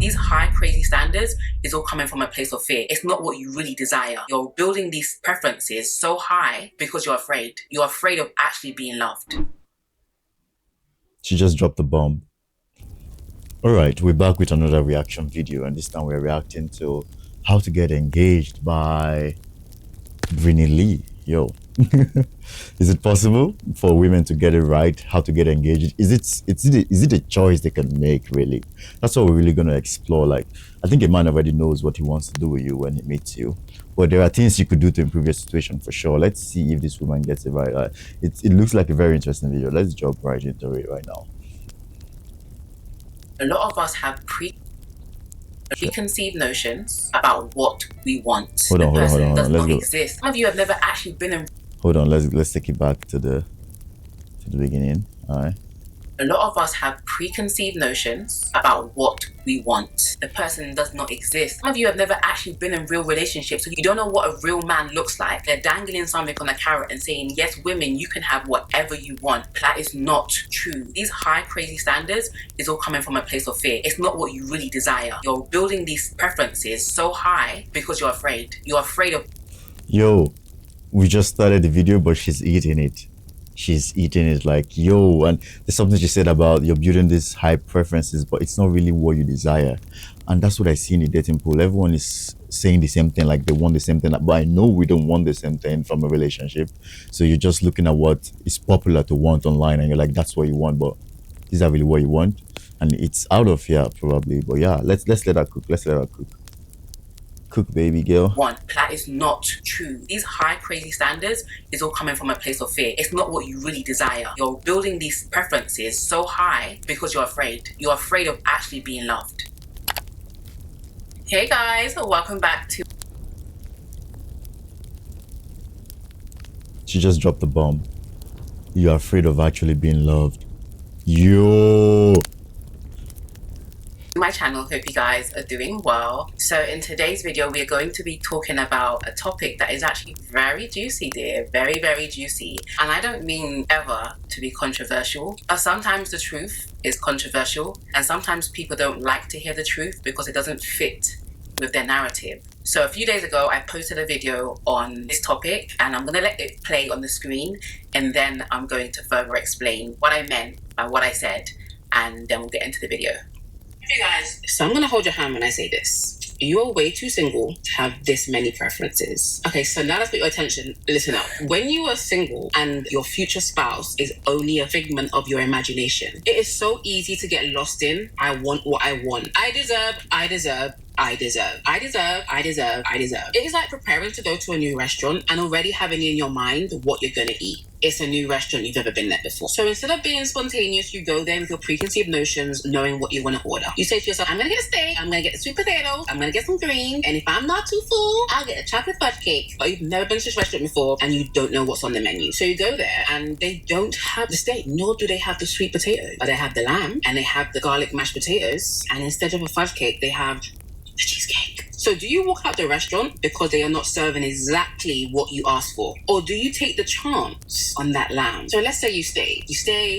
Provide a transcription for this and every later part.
These high, crazy standards is all coming from a place of fear. It's not what you really desire. You're building these preferences so high because you're afraid. You're afraid of actually being loved. She just dropped the bomb. Alright, we're back with another reaction video, and this time we're reacting to how to get engaged by Brinny Lee. Yo. Is it possible for women to get it right? How to get engaged? Is it a choice they can make, really? That's what we're really going to explore. Like, I think a man already knows what he wants to do with you when he meets you, but there are things you could do to improve your situation for sure. Let's see if this woman gets it right. It looks like a very interesting video. Let's jump right into it right now. A lot of us have preconceived notions about what we want. Hold on. Does Let's not go. exist. Some of you have never actually been in. Hold on. Let's take it back to the beginning. All right. A lot of us have preconceived notions about what we want. The person does not exist. Some of you have never actually been in real relationships, so you don't know what a real man looks like. They're dangling something on a carrot and saying, yes, women, you can have whatever you want. That is not true. These high, crazy standards is all coming from a place of fear. It's not what you really desire. You're building these preferences so high because you're afraid. You're afraid of... Yo, we just started the video, but she's eating it. She's eating it like, yo. And there's something she said about you're building these high preferences, but it's not really what you desire. And that's what I see in the dating pool. Everyone is saying the same thing, like they want the same thing, but I know we don't want the same thing from a relationship. So you're just looking at what is popular to want online, and you're like, that's what you want, but is that really what you want? And it's out of here probably. But yeah, let's let her cook. Let's let her cook. Cook, baby girl. That is not true. These high, crazy standards is all coming from a place of fear. It's not what you really desire. You're building these preferences so high because you're afraid. You're afraid of actually being loved. Hey guys, welcome back to... She just dropped the bomb. You're afraid of actually being loved. Yo. My channel. Hope you guys are doing well. So in today's video, we are going to be talking about a topic that is actually very juicy, dear. Very, very juicy. And I don't mean ever to be controversial. Sometimes the truth is controversial, and sometimes people don't like to hear the truth because it doesn't fit with their narrative. So a few days ago, I posted a video on this topic, and I'm gonna let it play on the screen, and then I'm going to further explain what I meant by what I said, and then we'll get into the video. Hey guys, so I'm gonna hold your hand when I say this. You're way too single to have this many preferences. Okay, so now let's put your attention. Listen up. When you are single and your future spouse is only a figment of your imagination, it is so easy to get lost in, I want what I want. I deserve. It is like preparing to go to a new restaurant and already having in your mind what you're gonna eat. It's a new restaurant, you've never been there before. So instead of being spontaneous, you go there with your preconceived notions, knowing what you want to order. You say to yourself, I'm gonna get a steak, I'm gonna get sweet potatoes, I'm gonna get some greens, and if I'm not too full, I'll get a chocolate fudge cake. But you've never been to this restaurant before and you don't know what's on the menu. So you go there and they don't have the steak, nor do they have the sweet potatoes. But they have the lamb and they have the garlic mashed potatoes, and instead of a fudge cake, they have the cheesecake. So do you walk out the restaurant because they are not serving exactly what you asked for? Or do you take the chance on that lamb? So let's say you stay.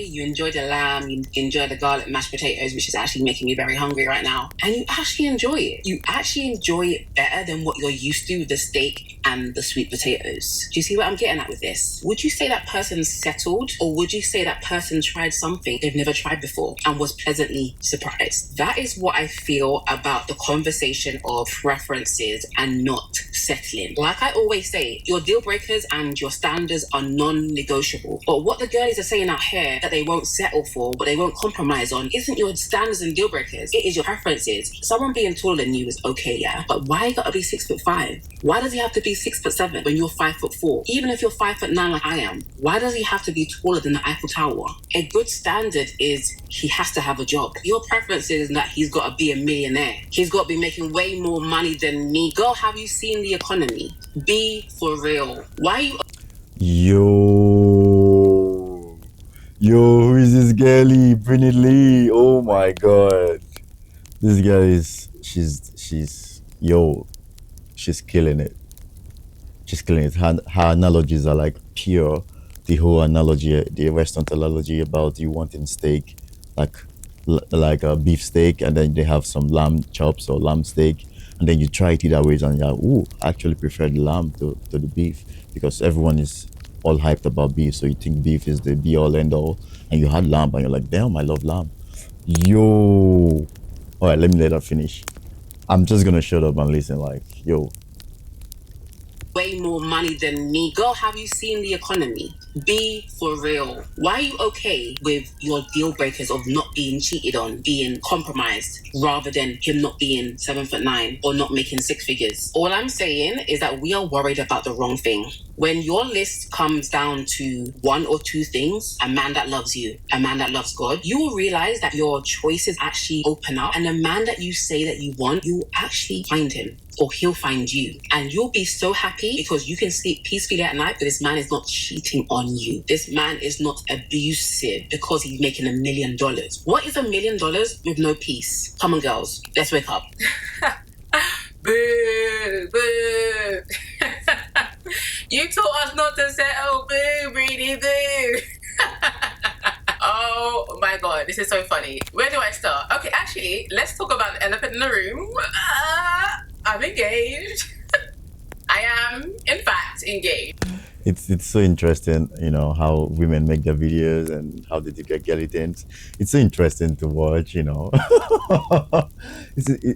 You enjoy the lamb, you enjoy the garlic mashed potatoes, which is actually making me very hungry right now. And you actually enjoy it. You actually enjoy it better than what you're used to with the steak and the sweet potatoes. Do you see what I'm getting at with this? Would you say that person's settled? Or would you say that person tried something they've never tried before and was pleasantly surprised? That is what I feel about the conversation of preferences and not settling. Like I always say, your deal breakers and your standards are non-negotiable. But what the girlies are saying out here that they won't settle for, but they won't compromise on, isn't your standards and deal breakers. It is your preferences. Someone being taller than you is okay, yeah? But why you gotta be 6'5"? Why does he have to be 6'7" when you're 5'4"? Even if you're 5'9" like I am, why does he have to be taller than the Eiffel Tower? A good standard is he has to have a job. Your preference is that he's gotta be a millionaire. He's gotta be making way more money than me. Girl, have you seen the economy? Be for real. Why are you... Yo, who is this girlie? Brinny Lee. Oh my god. This girl is, she's killing it. She's killing it. Her analogies are like pure. The whole analogy, the restaurant analogy about you wanting steak, like like a beef steak, and then they have some lamb chops or lamb steak, and then you try it either ways, and you're like, ooh, I actually prefer the lamb to the beef, because everyone is all hyped about beef, so you think beef is the be all end all, and you had lamb, and you're like, damn, I love lamb. Yo, all right, let her finish. I'm just gonna shut up and listen. Like, yo, way more money than me. Girl, have you seen the economy? Be for real. Why are you okay with your deal breakers of not being cheated on, being compromised, rather than him not being 7'9" or not making six figures? All I'm saying is that we are worried about the wrong thing. When your list comes down to one or two things, a man that loves you, a man that loves God, you will realize that your choices actually open up, and the man that you say that you want, you actually find him, or he'll find you. And you'll be so happy because you can sleep peacefully at night, but this man is not cheating on you. This man is not abusive because he's making $1 million. What is $1 million with no peace? Come on, girls, let's wake up. Boo, boo. You taught us not to settle. Boo, Breedy, boo. Oh my god, this is so funny. Where do I start? Okay, actually, let's talk about the elephant in the room. I'm engaged. I am, in fact, engaged. it's so interesting, how women make their videos and how they get it in. It's so interesting to watch,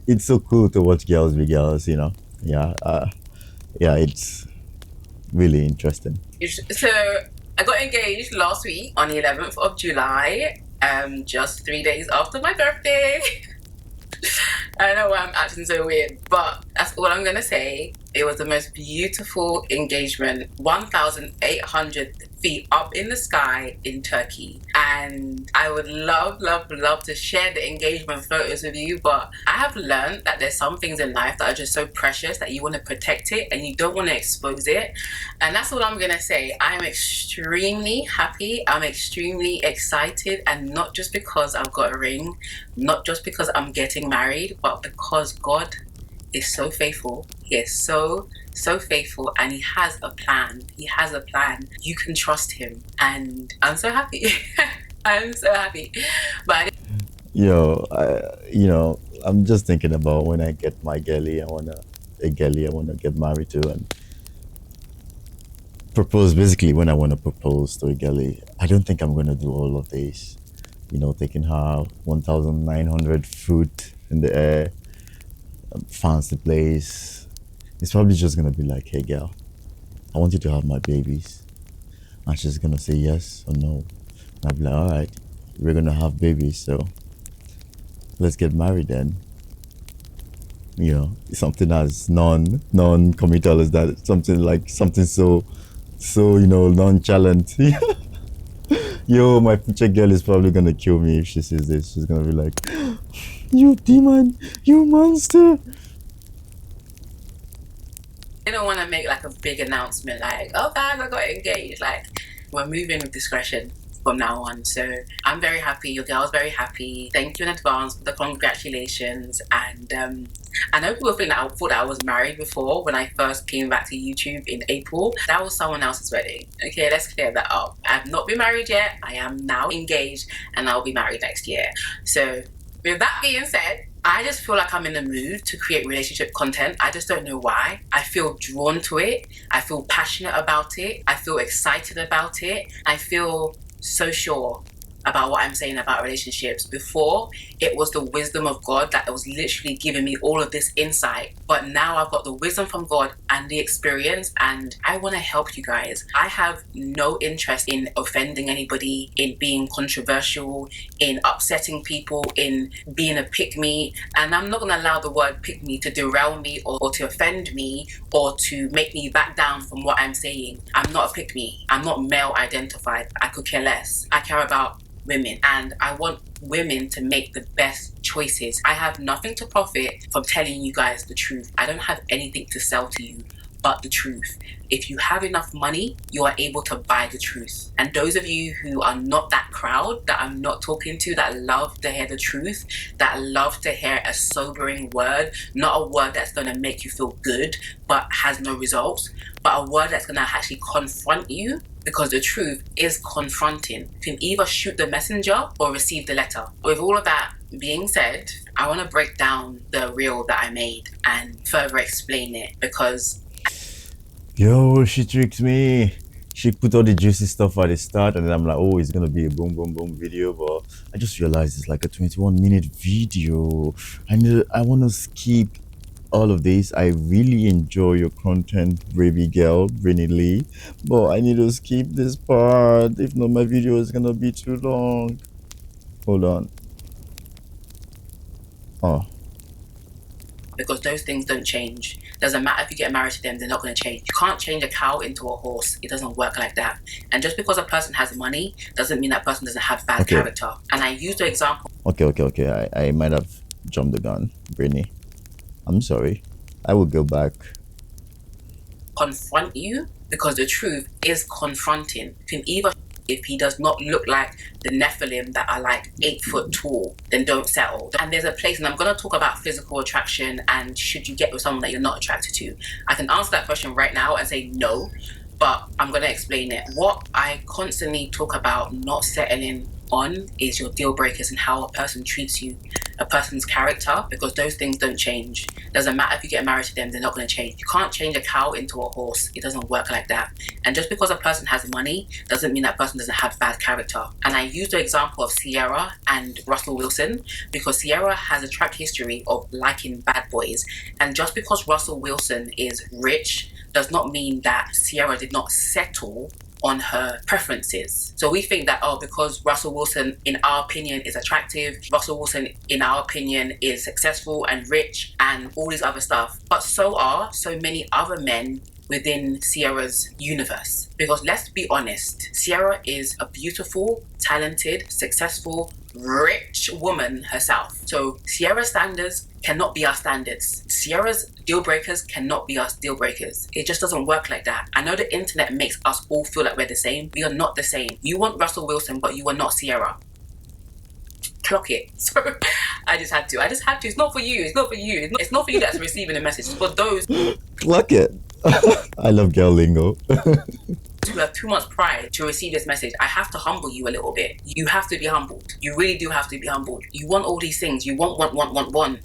it's so cool to watch girls be girls, Yeah, yeah, it's really interesting. So I got engaged last week on the 11th of July, just 3 days after my birthday. I know why I'm acting so weird, but that's all I'm gonna say. It was the most beautiful engagement, 1,800 feet up in the sky in Turkey. And I would love, love, love to share the engagement photos with you, but I have learned that there's some things in life that are just so precious that you want to protect it and you don't want to expose it. And that's all I'm gonna say. I'm extremely happy, I'm extremely excited, and not just because I've got a ring, not just because I'm getting married, but because God is so faithful. He is so faithful, and he has a plan. He has a plan. You can trust him, and I'm so happy. I'm so happy. But I'm just thinking about when I get my girlie. I wanna get married to and propose. Basically, when I wanna propose to a girlie, I don't think I'm gonna do all of this. Taking her 1,900 foot in the air, fancy place. It's probably just gonna be like, hey girl, I want you to have my babies. And she's gonna say yes or no. And I'll be like, alright, we're gonna have babies, so let's get married then. Something as non-committal as that. Something so nonchalant. Yo, my future girl is probably gonna kill me if she sees this. She's gonna be like, you demon, you monster. I don't want to make like a big announcement like, oh guys, I got engaged. Like, we're moving with discretion from now on. So I'm very happy. Your girl's very happy. Thank you in advance for the congratulations. And I know people think that I thought that I was married before when I first came back to YouTube in April. That was someone else's wedding. Okay, let's clear that up. I've not been married yet. I am now engaged, and I'll be married next year. So with that being said, I just feel like I'm in the mood to create relationship content. I just don't know why. I feel drawn to it. I feel passionate about it. I feel excited about it. I feel so sure about what I'm saying about relationships. Before, it was the wisdom of God that was literally giving me all of this insight. But now I've got the wisdom from God and the experience, and I want to help you guys. I have no interest in offending anybody, in being controversial, in upsetting people, in being a pick-me. And I'm not going to allow the word pick-me to derail me or to offend me or to make me back down from what I'm saying. I'm not a pick-me. I'm not male identified. I could care less. I care about women, and I want women to make the best choices. I have nothing to profit from telling you guys the truth. I don't have anything to sell to you, but the truth. If you have enough money, you are able to buy the truth. And those of you who are not that crowd that I'm not talking to, that love to hear the truth, that love to hear a sobering word, not a word that's going to make you feel good but has no results, but a word that's going to actually confront you, because the truth is confronting. You can either shoot the messenger or receive the letter. With all of that being said, I want to break down the reel that I made and further explain it, because Yo, she tricked me. She put all the juicy stuff at the start, and then I'm like, oh, it's gonna be a boom, boom, boom video. But I just realized it's like a 21-minute video. I want to skip all of this. I really enjoy your content, baby girl, Brinny Lee. But I need to skip this part. If not, my video is gonna be too long. Hold on. Oh, because those things don't change. Doesn't matter if you get married to them, they're not going to change. You can't change a cow into a horse. It doesn't work like that. And just because a person has money doesn't mean that person doesn't have bad character. And I use the example. Okay. I might have jumped the gun, Brinny. I'm sorry. I will go back. Confront you, because the truth is confronting. You can either, if he does not look like the Nephilim that are like 8 foot tall, then don't settle. And there's a place, and I'm going to talk about physical attraction and should you get with someone that you're not attracted to. I can answer that question right now and say no, but I'm going to explain it. What I constantly talk about not settling on is your deal breakers and how a person treats you, a person's character, because those things don't change. Doesn't matter if you get married to them, they're not going to change. You can't change a cow into a horse. It doesn't work like that. And just because a person has money doesn't mean that person doesn't have bad character. And I use the example of Sierra and Russell Wilson, because Sierra has a track history of liking bad boys. And just because Russell Wilson is rich does not mean that Sierra did not settle on her preferences. So we think that, oh, because Russell Wilson, in our opinion, is attractive, Russell Wilson, in our opinion, is successful and rich and all this other stuff. But so are so many other men within Sierra's universe. Because let's be honest, Sierra is a beautiful, talented, successful, rich woman herself. So Sierra's standards cannot be our standards. Sierra's deal breakers cannot be our deal breakers. It just doesn't work like that. I know the internet makes us all feel like we're the same. We are not the same. You want Russell Wilson, but you are not Sierra. Clock it. So I just had to. It's not for you. It's not for you. It's not for you that's receiving the message. It's for those. Clock it. I love girl lingo. Who have too much pride to receive this message. I have to humble you a little bit. You have to be humbled. You really do have to be humbled. You want all these things. You want,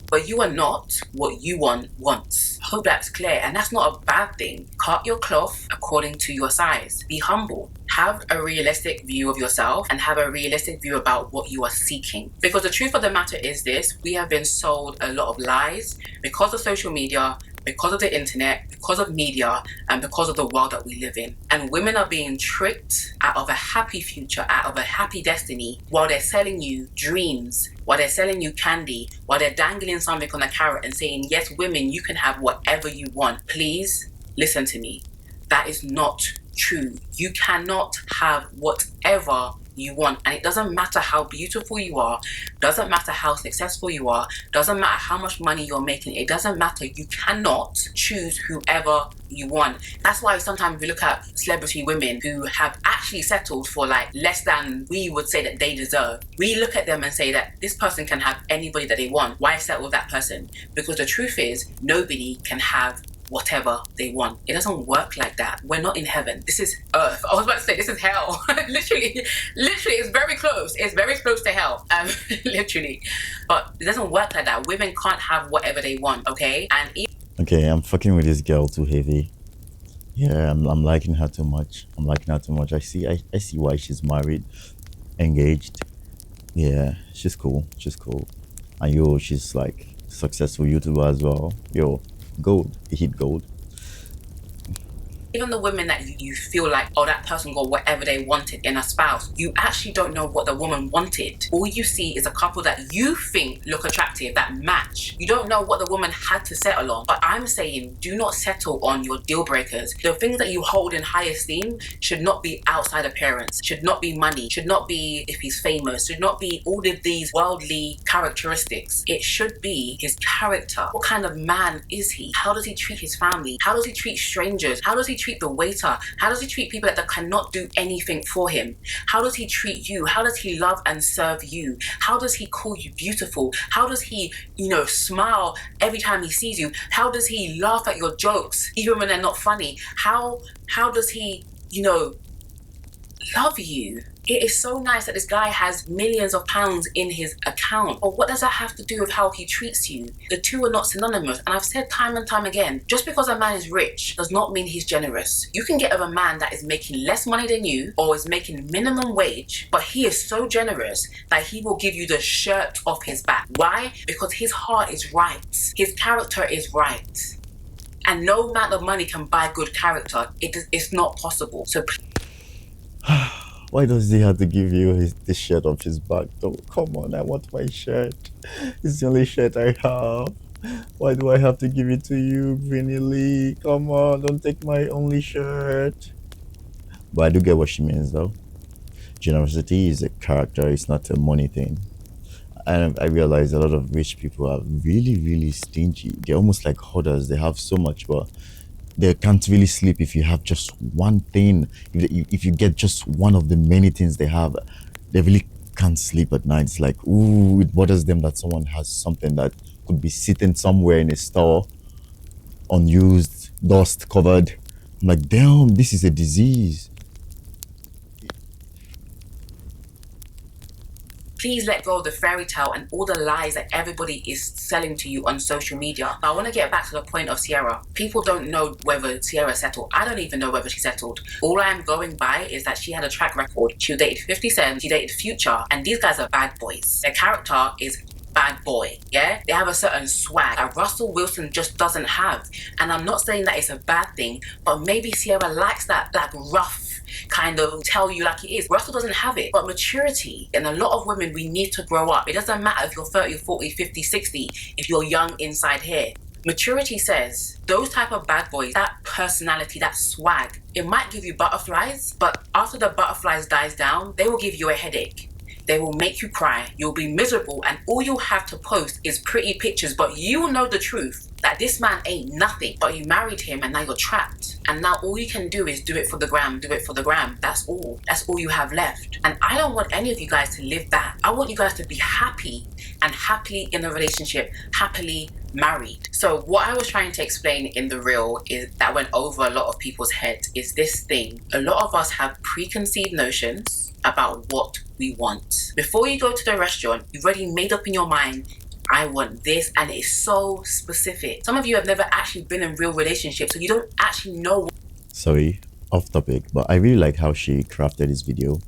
but you are not what you want once. I hope that's clear. And that's not a bad thing. Cut your cloth according to your size. Be humble. Have a realistic view of yourself and have a realistic view about what you are seeking. Because the truth of the matter is this: we have been sold a lot of lies because of social media, because of the internet, because of media, and because of the world that we live in. And women are being tricked out of a happy future, out of a happy destiny, while they're selling you dreams, while they're selling you candy, while they're dangling something on a carrot and saying, yes, women, you can have whatever you want. Please listen to me. That is not true. You cannot have whatever you want, and it doesn't matter how beautiful you are, doesn't matter how successful you are, doesn't matter how much money you're making, it doesn't matter. You cannot choose whoever you want. That's why sometimes we look at celebrity women who have actually settled for like less than we would say that they deserve. We look at them and say that this person can have anybody that they want. Why settle with that person? Because the truth is, nobody can have whatever they want. It doesn't work like that. We're not in heaven. This is earth. I was about to say this is hell. literally, it's very close. It's very close to hell. Literally. But it doesn't work like that. Women can't have whatever they want, okay? And Okay, I'm fucking with this girl too heavy. Yeah, I'm liking her too much. I see why she's married, engaged. Yeah, she's cool. And yo, she's like successful YouTuber as well. Yo, gold. He hit gold. Even the women that you feel like, oh, that person got whatever they wanted in a spouse, you actually don't know what the woman wanted. All you see is a couple that you think look attractive, that match. You don't know what the woman had to settle on. But I'm saying, do not settle on your deal breakers. The things that you hold in high esteem should not be outside appearance, should not be money, should not be if he's famous, should not be all of these worldly characteristics. It should be his character. What kind of man is he? How does he treat his family? How does he treat strangers? How does he treat the waiter? How does he treat people that cannot do anything for him? How does he treat you? How does he love and serve you? How does he call you beautiful? How does he, smile every time he sees you? How does he laugh at your jokes even when they're not funny? How does he, love you? It is so nice that this guy has millions of pounds in his account. But what does that have to do with how he treats you? The two are not synonymous. And I've said time and time again, just because a man is rich does not mean he's generous. You can get with a man that is making less money than you or is making minimum wage, but he is so generous that he will give you the shirt off his back. Why? Because his heart is right. His character is right. And no amount of money can buy good character. It's not possible. So Why does he have to give you the shirt off his back though? Come on, I want my shirt. It's the only shirt I have. Why do I have to give it to you, Brinny Lee? Come on, don't take my only shirt. But I do get what she means though. Generosity is a character, it's not a money thing. And I realize a lot of rich people are really, really stingy. They're almost like hoarders. They have so much, but they can't really sleep if you have just one thing. If you get just one of the many things they have, they really can't sleep at night. It's like, ooh, it bothers them that someone has something that could be sitting somewhere in a store, unused, dust covered. I'm like, damn, this is a disease. please let go of the fairy tale and all the lies that everybody is selling to you on social media. But I want to get back to the point of Sierra. People don't know whether Sierra settled. I don't even know whether she settled. All I am going by is that she had a track record. She dated 50 Cent, she dated Future, and these guys are bad boys. Their character is bad boy, yeah? They have a certain swag that Russell Wilson just doesn't have. And I'm not saying that it's a bad thing, but maybe Sierra likes that rough kind of tell you like it is. Russell doesn't have it, but maturity. And a lot of women, we need to grow up. It doesn't matter if you're 30, 40, 50, 60, if you're young inside here. Maturity says those type of bad boys, that personality, that swag, it might give you butterflies, but after the butterflies dies down, they will give you a headache. They will make you cry. You'll be miserable, and all you'll have to post is pretty pictures, but you know the truth that this man ain't nothing, but you married him and now you're trapped. And now all you can do is do it for the gram, do it for the gram. That's all. That's all you have left. And I don't want any of you guys to live that. I want you guys to be happy and happily in a relationship, happily married. So what I was trying to explain in the reel is that went over a lot of people's heads is this thing. A lot of us have preconceived notions about what we want. Before you go to the restaurant, you've already made up in your mind, I want this, and it's so specific. Some of you have never actually been in real relationships, so you don't actually know. Sorry, off topic, but I really like how she crafted this video.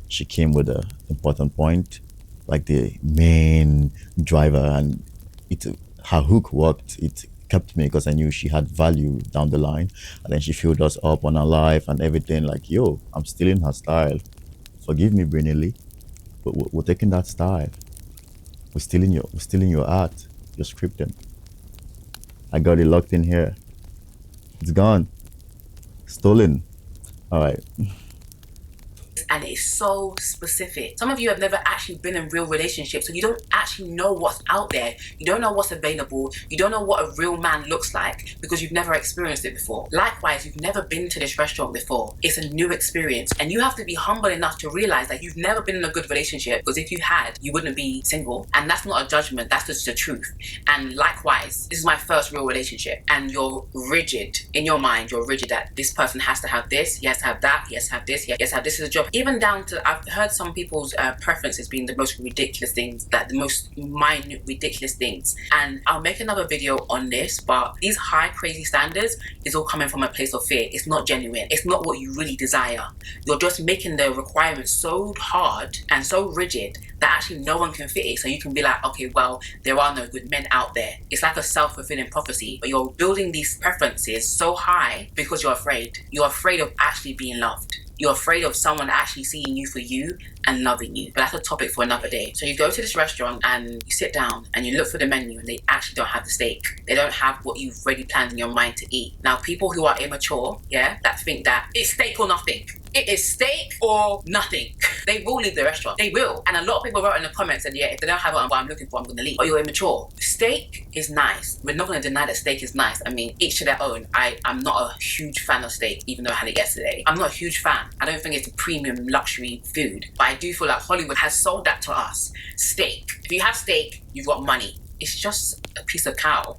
She came with an important point, like the main driver, and her hook worked. It kept me because I knew she had value down the line, and then she filled us up on her life and everything. Like, yo, I'm stealing her style. Forgive me, Brunelli, but we're taking that style. We're stealing your art, your scripting. I got it locked in here. It's gone. Stolen. All right. And it's so specific. Some of you have never actually been in real relationships, so you don't actually know what's out there. You don't know what's available. You don't know what a real man looks like because you've never experienced it before. Likewise, you've never been to this restaurant before. It's a new experience, and you have to be humble enough to realize that you've never been in a good relationship, because if you had, you wouldn't be single. And that's not a judgment, that's just the truth. And likewise, this is my first real relationship, and you're rigid in your mind. You're rigid that this person has to have this, he has to have that, he has to have this, he has to have this as a job. Even down to, I've heard some people's preferences being the most ridiculous things, like the most minute ridiculous things. And I'll make another video on this, but these high crazy standards is all coming from a place of fear. It's not genuine. It's not what you really desire. You're just making the requirements so hard and so rigid that actually no one can fit it. So you can be like, okay, well, there are no good men out there. It's like a self-fulfilling prophecy, but you're building these preferences so high because you're afraid. You're afraid of actually being loved. You're afraid of someone actually seeing you for you and loving you. But that's a topic for another day. So you go to this restaurant and you sit down and you look for the menu and they actually don't have the steak. They don't have what you've already planned in your mind to eat. Now, people who are immature, that think that it's steak or nothing. It is steak or nothing. They will leave the restaurant. They will. And a lot of people wrote in the comments and if they don't have what I'm looking for, I'm going to leave. Or you're immature. Steak is nice. We're not going to deny that steak is nice. I mean, each to their own. I'm not a huge fan of steak, even though I had it yesterday. I'm not a huge fan. I don't think it's a premium luxury food. But I do feel like Hollywood has sold that to us. Steak. If you have steak, you've got money. It's just a piece of cow.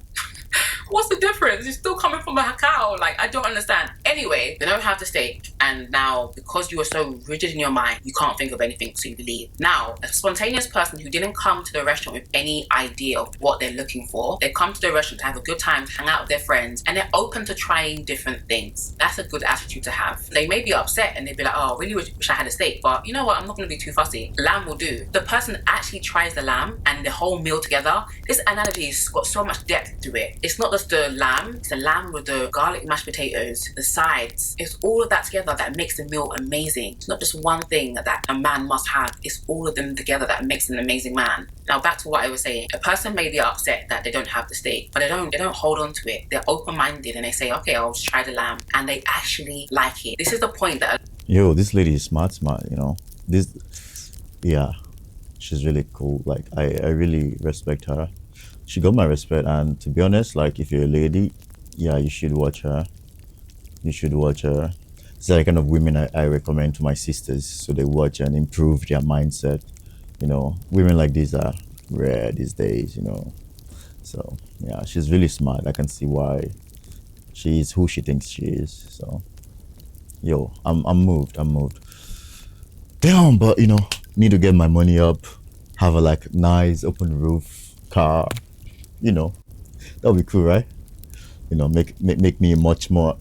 What's the difference? It's still coming from a cow. Like, I don't understand. Anyway, they don't have the steak. And now, because you are so rigid in your mind, you can't think of anything, so you leave. Now, a spontaneous person who didn't come to the restaurant with any idea of what they're looking for, they come to the restaurant to have a good time, hang out with their friends, and they're open to trying different things. That's a good attitude to have. They may be upset and they'd be like, oh, I really wish I had a steak, but you know what? I'm not going to be too fussy. Lamb will do. The person actually tries the lamb and the whole meal together. This analogy has got so much depth to it. It's not just the lamb, it's the lamb with the garlic mashed potatoes, the sides. It's all of that together that makes the meal amazing. It's not just one thing that a man must have. It's all of them together that makes an amazing man. Now back to what I was saying. A person may be upset that they don't have the steak, but they don't hold on to it. They're open-minded and they say, okay, I'll just try the lamb, and they actually like it. This is the point that Yo, this lady is smart, you know. She's really cool. Like, I really respect her. She got my respect, and to be honest, like, if you're a lady, you should watch her. You should watch her. It's the kind of women I recommend to my sisters, so they watch and improve their mindset. You know, women like these are rare these days, you know. So, yeah, she's really smart. I can see why she is who she thinks she is. So, yo, I'm moved. Damn, but, you know, need to get my money up, have a, like, nice open roof car. You know, that would be cool, right? You know, make me much more.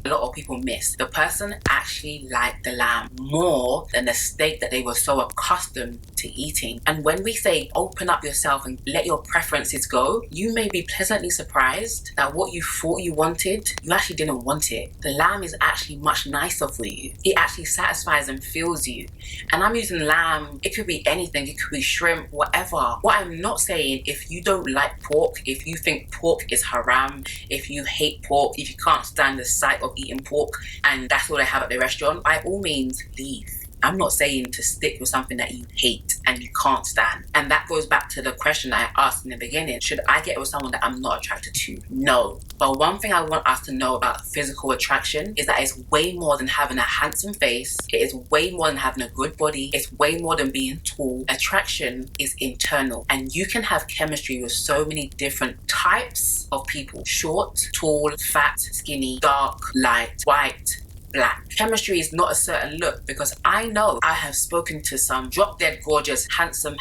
a lot of people miss. The person actually liked the lamb more than the steak that they were so accustomed to eating. And when we say open up yourself and let your preferences go, you may be pleasantly surprised that what you thought you wanted, you actually didn't want it. The lamb is actually much nicer for you. It actually satisfies and fills you. And I'm using lamb, it could be anything, it could be shrimp, whatever. What I'm not saying, if you don't like pork, if you think pork is haram, if you hate pork, if you can't stand the sight of eating pork and that's all they have at the restaurant, by all means leave. I'm not saying to stick with something that you hate and you can't stand. And that goes back to the question I asked in the beginning. Should I get with someone that I'm not attracted to? No. But one thing I want us to know about physical attraction is that it's way more than having a handsome face. It is way more than having a good body. It's way more than being tall. Attraction is internal. And you can have chemistry with so many different types of people. Short, tall, fat, skinny, dark, light, white, black. Chemistry is not a certain look, because I know I have spoken to some drop dead gorgeous, handsome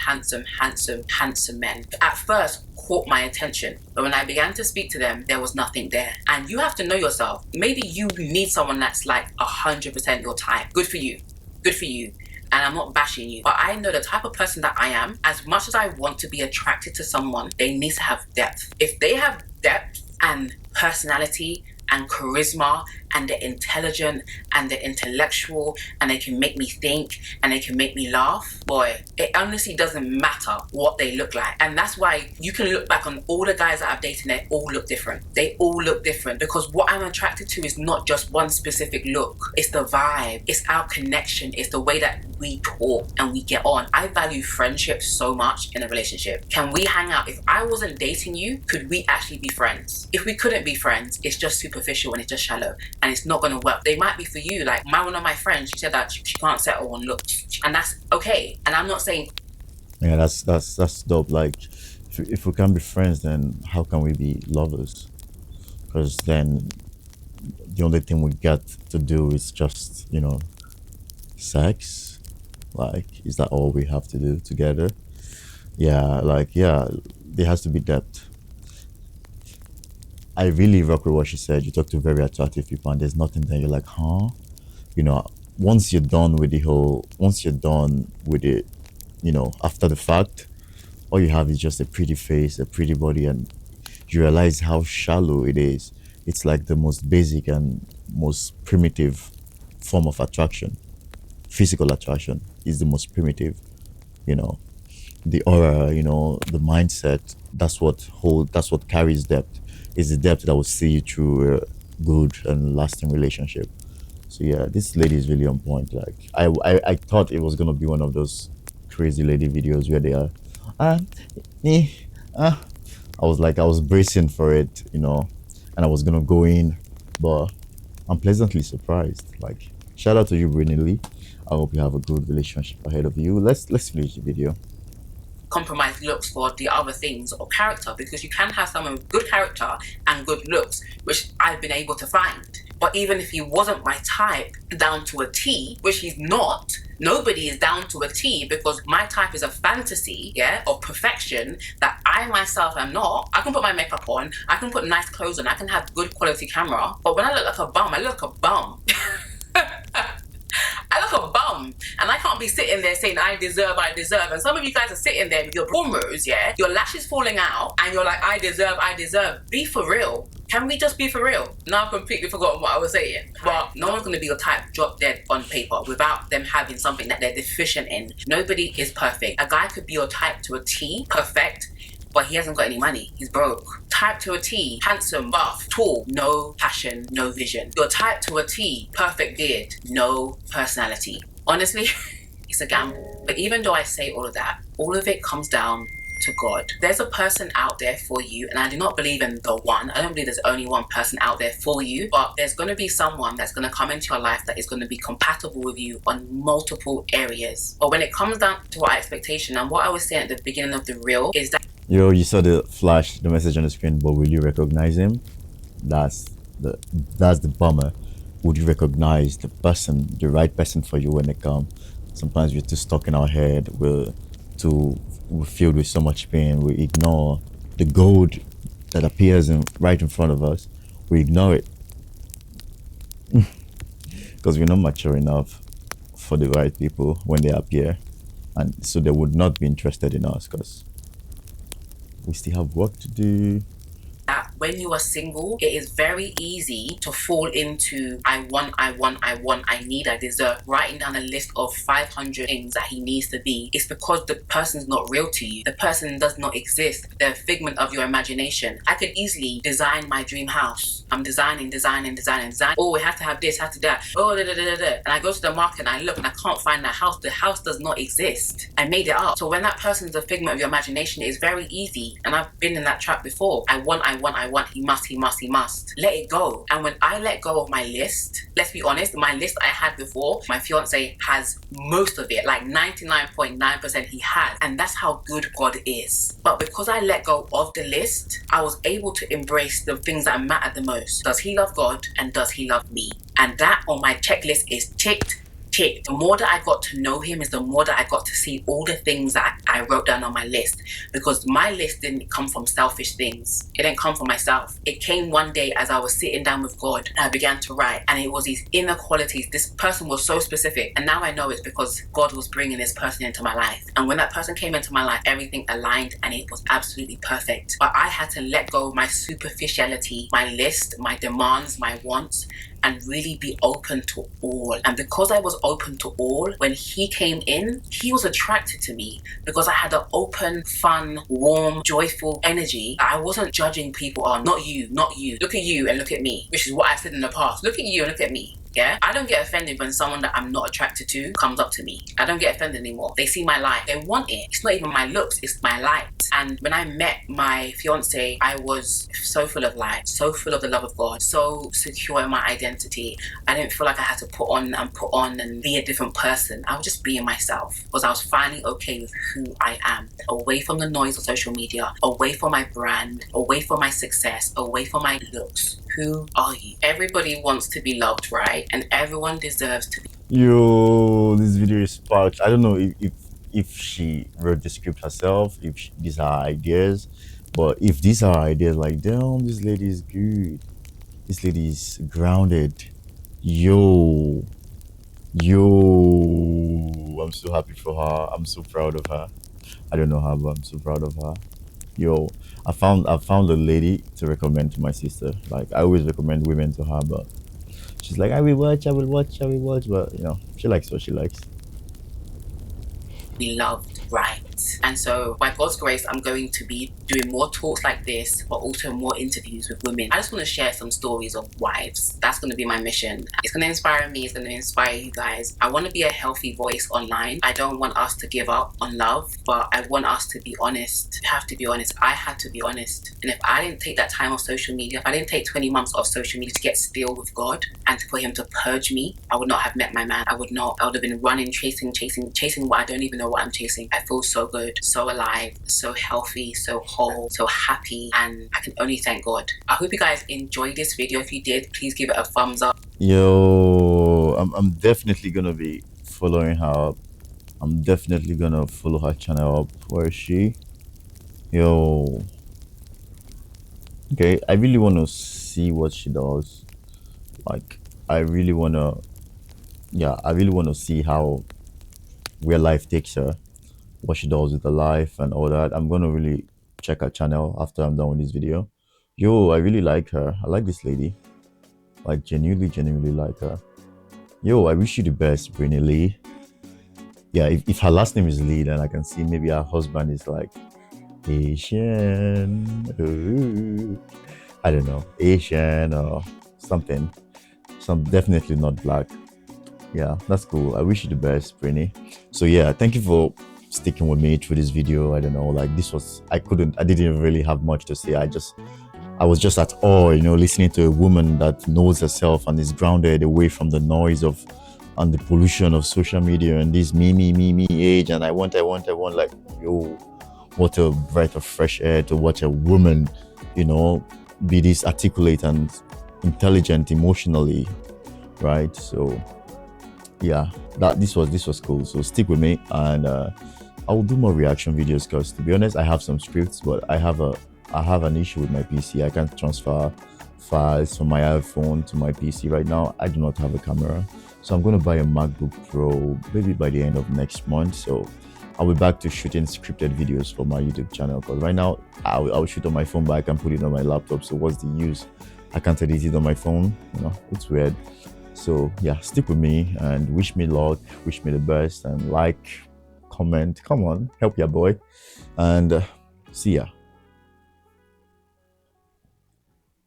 men. At first caught my attention, but when I began to speak to them, there was nothing there. And you have to know yourself. Maybe you need someone that's like 100% your type. Good for you. Good for you. And I'm not bashing you, but I know the type of person that I am. As much as I want to be attracted to someone, they need to have depth. If they have depth and personality and charisma and they're intelligent and they're intellectual and they can make me think and they can make me laugh, boy, it honestly doesn't matter what they look like. And that's why you can look back on all the guys that I've dated, they all look different. They all look different, because what I'm attracted to is not just one specific look. It's the vibe, it's our connection, it's the way that we talk and we get on. I value friendship so much in a relationship. Can we hang out? If I wasn't dating you, could we actually be friends? If we couldn't be friends, it's just superficial and it's just shallow and it's not gonna work. They might be for you. Like one of my friends, she said that she can't settle on looks, and that's okay. And I'm not saying, Yeah, that's dope. Like, if we can be friends, then how can we be lovers? Because then the only thing we get to do is just, you know, sex? Like, is that all we have to do together? Yeah, like, yeah, there has to be depth. I really rock with what she said. You talk to very attractive people and there's nothing there. You're like, huh? You know, once you're done with it, you know, after the fact, all you have is just a pretty face, a pretty body, and you realize how shallow it is. It's like the most basic and most primitive form of attraction. Physical attraction is the most primitive, you know. The aura, you know, the mindset, that's what carries depth. Is the depth that will see you through a good and lasting relationship. So yeah, this lady is really on point. Like I thought it was gonna be one of those crazy lady videos where they are ah eh, ah I was bracing for it, you know, and I was gonna go in, but I'm pleasantly surprised. Like, shout out to you, Brittany Lee. I hope you have a good relationship ahead of you. Let's finish the video. Compromise looks for the other things or character, because you can have someone with good character and good looks, which I've been able to find. But even if he wasn't my type down to a T, which he's not, nobody is down to a T, because my type is a fantasy, yeah, of perfection that I myself am not. I can put my makeup on, I can put nice clothes on, I can have good quality camera, but when I look like a bum, I look like a bum. I look a bum, and I can't be sitting there saying I deserve. And some of you guys are sitting there with your cornrows, yeah, your lashes falling out, and you're like, I deserve. Be for real. Can we just be for real? Now I've completely forgotten what I was saying. But no one's going to be your type drop dead on paper without them having something that they're deficient in. Nobody is perfect. A guy could be your type to a T, perfect, but he hasn't got any money. He's broke. Type to a T, handsome, buff, tall, no passion, no vision. You're type to a T, perfect beard, no personality. Honestly, it's a gamble. But even though I say all of that, all of it comes down to God. There's a person out there for you, and I do not believe in the one. I don't believe there's only one person out there for you, but there's going to be someone that's going to come into your life that is going to be compatible with you on multiple areas. But when it comes down to our expectation, and what I was saying at the beginning of the reel is that You saw the flash, the message on the screen, but will you recognize him? That's the bummer. Would you recognize the right person for you when they come? Sometimes we're too stuck in our head. We're filled with so much pain. We ignore the gold that appears right in front of us. We ignore it because we're not mature enough for the right people when they appear, and so they would not be interested in us because we still have work to do. when you are single, it is very easy to fall into I want, I need, I deserve, writing down a list of 500 things that he needs to be. It's because the person's not real to you. The person does not exist. They're a figment of your imagination. I could easily design my dream house. I'm designing. Oh, we have to have this, have to that. Oh, And I go to the market and I look and I can't find that house. The house does not exist. I made it up. So when that person's a figment of your imagination, it's very easy. And I've been in that trap before. I want. He must. Let it go. And when I let go of my list, let's be honest, my list I had before, my fiance has most of it, like 99.9% he has. And that's how good God is. But because I let go of the list, I was able to embrace the things that matter the most. Does he love God and does he love me? And that on my checklist is ticked. The more that I got to know him is the more that I got to see all the things that I wrote down on my list, because my list didn't come from selfish things. It didn't come from myself. It came one day as I was sitting down with God and I began to write, and it was these inner qualities. This person was so specific, and now I know it's because God was bringing this person into my life. And when that person came into my life, everything aligned and it was absolutely perfect. But I had to let go of my superficiality, my list, my demands, my wants, and really be open to all. And because I was open to all, when he came in, he was attracted to me because I had an open, fun, warm, joyful energy. I wasn't judging people on, not you. Look at you and look at me, which is what I said in the past. Look at you and look at me. Yeah, I don't get offended when someone that I'm not attracted to comes up to me. I don't get offended anymore. They see my light. They want it. It's not even my looks, it's my light. And when I met my fiance, I was so full of light, so full of the love of God, so secure in my identity. I didn't feel like I had to put on and be a different person. I was just being myself because I was finally okay with who I am, away from the noise of social media, away from my brand, away from my success, away from my looks. Who are you? Everybody wants to be loved, right? right, and everyone deserves to be. Yo, this video is sparked. I don't know if she wrote the script herself, if these are ideas, but if these are ideas, like, damn, this lady is good. This lady is grounded. Yo, I'm so happy for her. I'm so proud of her. I don't know her, but I'm so proud of her. Yo, I found a lady to recommend to my sister. Like, I always recommend women to her, but she's like, I will watch, I will watch, I will watch. But she likes what she likes. Be loved, right? And so by God's grace, I'm going to be doing more talks like this, but also more interviews with women. I just want to share some stories of wives. That's going to be my mission. It's going to inspire me. It's going to inspire you guys. I want to be a healthy voice online. I don't want us to give up on love, but I want us to be honest. We have to be honest. I had to be honest. And if I didn't take that time off social media, if I didn't take 20 months off social media to get still with God and for him to purge me, I would not have met my man. I would have been running, chasing what I don't even know what I'm chasing. I feel so good, so alive, so healthy, so whole, so happy, and I can only thank God. I hope you guys enjoyed this video. If you did, please give it a thumbs up. Yo, I'm definitely gonna be following her up. I'm definitely gonna follow her channel up. Where is she? Yo. Okay, I really want to see what she does. Like, I really want to see where life takes her, what she does with her life and all that. I'm gonna really check her channel after I'm done with this video. Yo, I really like her. I like this lady. Like, genuinely like her. Yo, I wish you the best, Brittany Lee. Yeah, if her last name is Lee, then I can see maybe her husband is like Asian. Ooh. I don't know, Asian or something. Some definitely not black. Yeah, that's cool. I wish you the best, Brittany. So yeah, thank you for sticking with me through this video. I don't know, like, I didn't really have much to say. I was just at awe, listening to a woman that knows herself and is grounded away from the noise and the pollution of social media and this me age. And I want, like, yo, what a breath of fresh air to watch a woman, be this articulate and intelligent emotionally, right? So yeah, this was cool. So stick with me, and I will do more reaction videos, because to be honest, I have some scripts, but I have an issue with my PC. I can't transfer files from my iPhone to my PC right now. I do not have a camera, so I'm going to buy a MacBook Pro maybe by the end of next month. So I'll be back to shooting scripted videos for my YouTube channel, because right now I'll shoot on my phone, but I can put it on my laptop. So what's the use? I can't edit it on my phone. It's weird. So yeah, stick with me and wish me luck, wish me the best, and like, comment, come on, help your boy, and see ya.